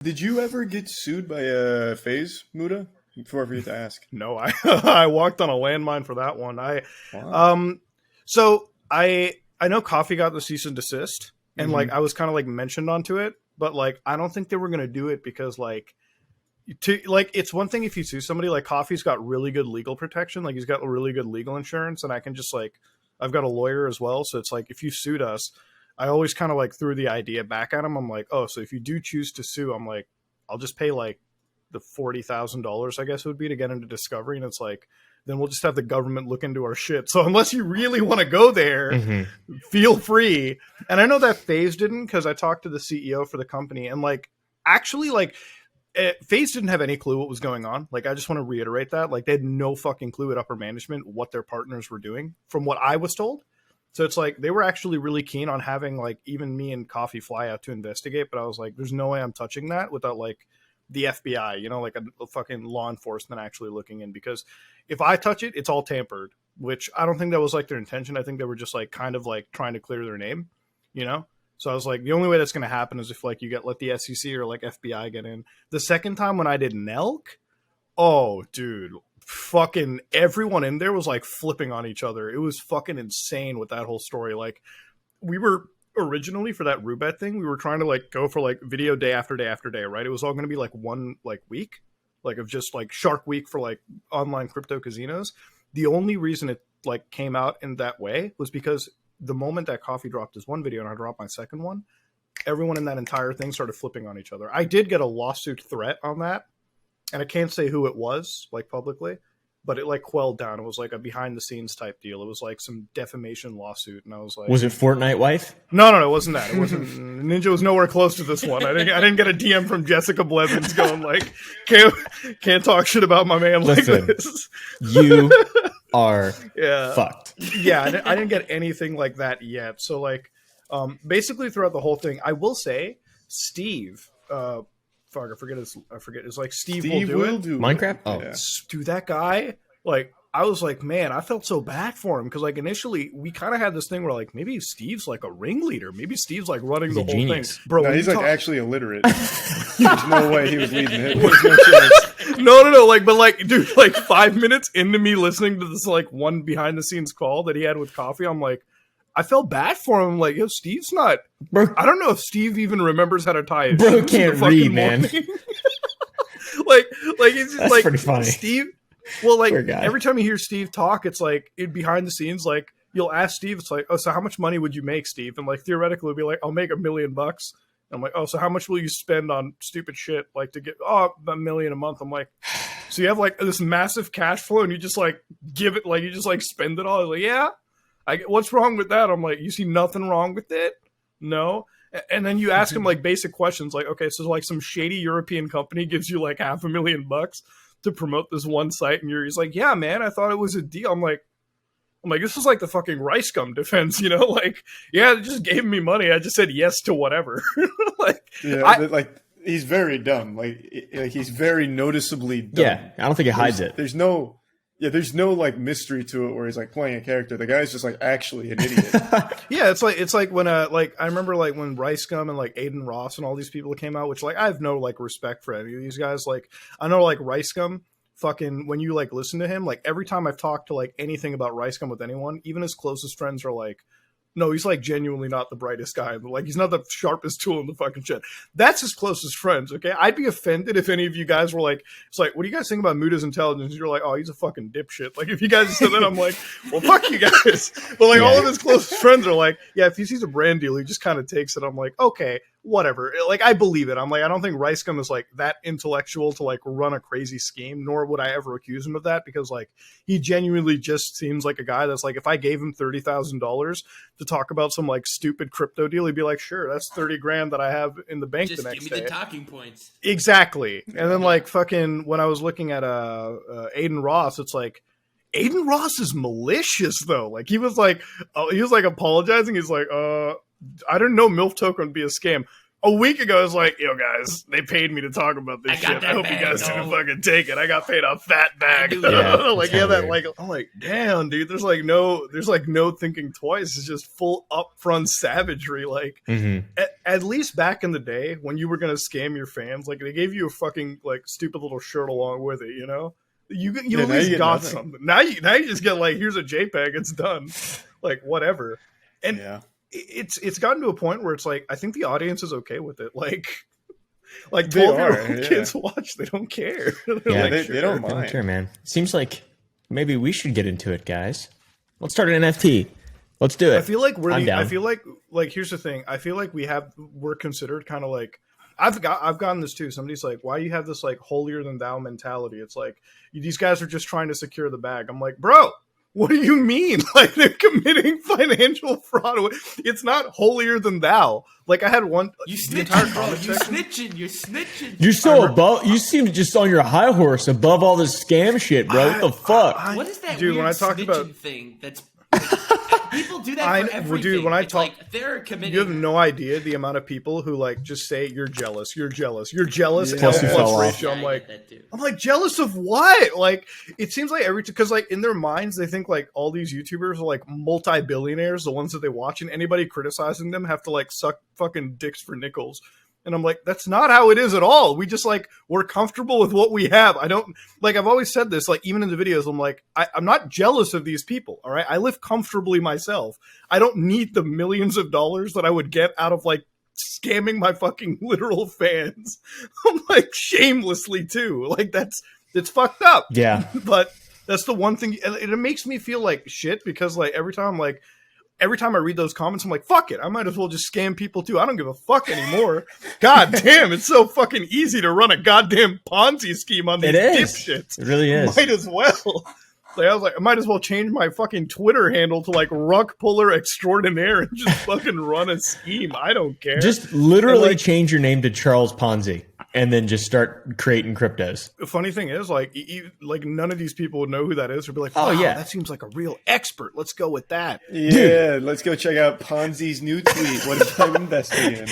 Did you ever get sued by Faze, Muta? Before I forget to ask. No, I I walked on a landmine for that one. Wow. Um so I know Coffee got the cease and desist, and like Mm-hmm. I was kind of like mentioned onto it, but like I don't think they were gonna do it because it's one thing if you sue somebody. Like Coffee's got really good legal protection, like he's got really good legal insurance, and I can just like I've got a lawyer as well, so it's like if you sued us, I always kind of like threw the idea back at him. I'm like, oh, so if you do choose to sue, I'm like, I'll just pay like the $40,000, I guess it would be, to get into discovery, and it's like then we'll just have the government look into our shit. So unless you really want to go there, feel free. And I know that Faze didn't, because I talked to the CEO for the company, and like actually like Faze didn't have any clue what was going on. Like, I just want to reiterate that. Like, they had no fucking clue at upper management what their partners were doing, from what I was told. So it's like they were actually really keen on having like even me and Coffee fly out to investigate. But I was like, there's no way I'm touching that without like the FBI, like a fucking law enforcement actually looking in. Because if I touch it, it's all tampered, which I don't think that was like their intention. I think they were just like kind of like trying to clear their name, you know? So I was like, the only way that's going to happen is if like you let the SEC or like FBI get in. The second time when I did Nelk, oh, dude, fucking everyone in there was like flipping on each other. It was fucking insane with that whole story. Like, we were originally for that Rubet thing, we were trying to like go for like video day after day after day, right? It was all going to be like one like week, like of just like Shark Week for like online crypto casinos. The only reason it like came out in that way was because the moment that Coffee dropped his one video and I dropped my second one, everyone in that entire thing started flipping on each other. I did get a lawsuit threat on that, and I can't say who it was, like publicly, but it like quelled down. It was like a behind the scenes type deal. It was like some defamation lawsuit, and I was like, Was it Fortnite wife? No, it wasn't that. It wasn't. Ninja was nowhere close to this one. I didn't get a DM from Jessica Blevins going like, can't talk shit about my man like Listen, this. You are Yeah. fucked. Yeah, I didn't get anything like that yet. So like, basically throughout the whole thing, I will say Steve, fuck, I forget. It's like Steve will do it. Minecraft? Oh, Yeah. Dude, that guy, like, I was like, man, I felt so bad for him, because like initially we kind of had this thing where like maybe Steve's like a ringleader, maybe Steve's like running the whole genius. thing, bro. No, he's like actually illiterate. There's no way he was leading it. There's no chance. No, like, but like, dude, like 5 minutes into me listening to this like one behind the scenes call that he had with Coffee, I'm like, I felt bad for him. Like, yo, Steve's not. bro, I don't know if Steve even remembers how to tie his Bro shoes in the can't fucking read, man. morning. like it's just That's like pretty funny. Steve. Well, like Poor guy. every time you hear Steve talk, it's like behind the scenes. Like you'll ask Steve, it's like, oh, so how much money would you make, Steve? And like theoretically, it'll be like, I'll make $1 million. And I'm like, oh, so how much will you spend on stupid shit like to get $1 million a month? I'm like, so you have like this massive cash flow and you just like give it, like you just like spend it all. I was like, yeah, what's wrong with that? I'm like, you see nothing wrong with it? No. And then you ask him like basic questions, like, okay, so like some shady European company gives you like $500,000 to promote this one site, and he's like, yeah, man, I thought it was a deal. I'm like, this is like the fucking rice gum defense, like, yeah, they just gave me money. I just said yes to whatever. Like, Yeah, like he's very dumb. Like he's very noticeably dumb. Yeah, I don't think it hides it. There's no like mystery to it where he's like playing a character. The guy's just like actually an idiot. yeah, it's like when like I remember like when Rice Gum and like Aiden Ross and all these people came out, which like I have no like respect for any of these guys. Like I know like Rice Gum, fucking when you like listen to him, like every time I've talked to like anything about Rice Gum with anyone, even his closest friends are like, no, he's like genuinely not the brightest guy. Like he's not the sharpest tool in the fucking shit. That's his closest friends. Okay, I'd be offended if any of you guys were like, it's like, what do you guys think about Muta's intelligence? You're like, oh, he's a fucking dipshit. Like if you guys said that, I'm like, well, fuck you guys. But like all of his closest friends are like, yeah, if he sees a brand deal, he just kind of takes it. I'm like, okay, whatever. Like I believe it. I'm like, I don't think Rice Gum is like that intellectual to like run a crazy scheme, nor would I ever accuse him of that, because like he genuinely just seems like a guy that's like, if I gave him $30,000 to talk about some like stupid crypto deal, he'd be like, sure, that's 30 grand that I have in the bank Just the next give me day. the talking points. Exactly. And then like fucking when I was looking at Aiden Ross, it's like Aiden Ross is malicious though. Like he was like apologizing. He's like, I didn't know MILF token would be a scam. a week ago, I was like, yo, guys, they paid me to talk about this shit. I hope you guys didn't fucking take it. I got paid a fat bag. Like, yeah, that, like, I'm like, damn, dude, there's like no thinking twice. It's just full upfront savagery. Like, at least back in the day when you were going to scam your fans, like, they gave you a fucking, like, stupid little shirt along with it, you know? You at least got something. Now you just get, like, here's a JPEG, it's done. Like, whatever. And it's gotten to a point where it's like, I think the audience is okay with it. Like 12-year-old kids watch, they don't care. Yeah, like, they don't mind. Don't care, man. Seems like maybe we should get into it, guys. Let's start an NFT. Let's do it. I feel like I feel like here's the thing. I feel like we're considered kind of like, I've gotten this too. Somebody's like, why you have this like holier than thou mentality? It's like, these guys are just trying to secure the bag. I'm like, bro, what do you mean? Like, they're committing financial fraud. It's not holier than thou. Like, I had one. You snitching, bro. You're snitching. You're so above. You seem just on your high horse above all this scam shit, bro. What the fuck? What is that dude, weird when I talk about thing that's... People do that for everything. Dude, when I talk, like they're committing. You have no idea the amount of people who like just say you're jealous. You're jealous. You're jealous. Plus you fell off. Ratio. I'm like jealous of what? Like, it seems like because like in their minds they think like all these YouTubers are like multi-billionaires, the ones that they watch, and anybody criticizing them have to like suck fucking dicks for nickels. And I'm like, that's not how it is at all. We just like, we're comfortable with what we have. I don't, like, I've always said this, like, even in the videos, I'm like, I'm not jealous of these people. All right. I live comfortably myself. I don't need the millions of dollars that I would get out of like scamming my fucking literal fans. I'm like, shamelessly too. Like, it's fucked up. Yeah. But that's the one thing. And it makes me feel like shit because like every time I read those comments, I'm like, fuck it. I might as well just scam people too. I don't give a fuck anymore. God damn, it's so fucking easy to run a goddamn Ponzi scheme on these dipshits. It really is. Might as well. Like, I was like, I might as well change my fucking Twitter handle to like Ruck Puller Extraordinaire and just fucking run a scheme. I don't care. Just literally change your name to Charles Ponzi and then just start creating cryptos. The funny thing is, like, like none of these people would know who that is or be like, wow, that seems like a real expert. Let's go with that. Yeah, let's go check out Ponzi's new tweet. What is I'm investing in?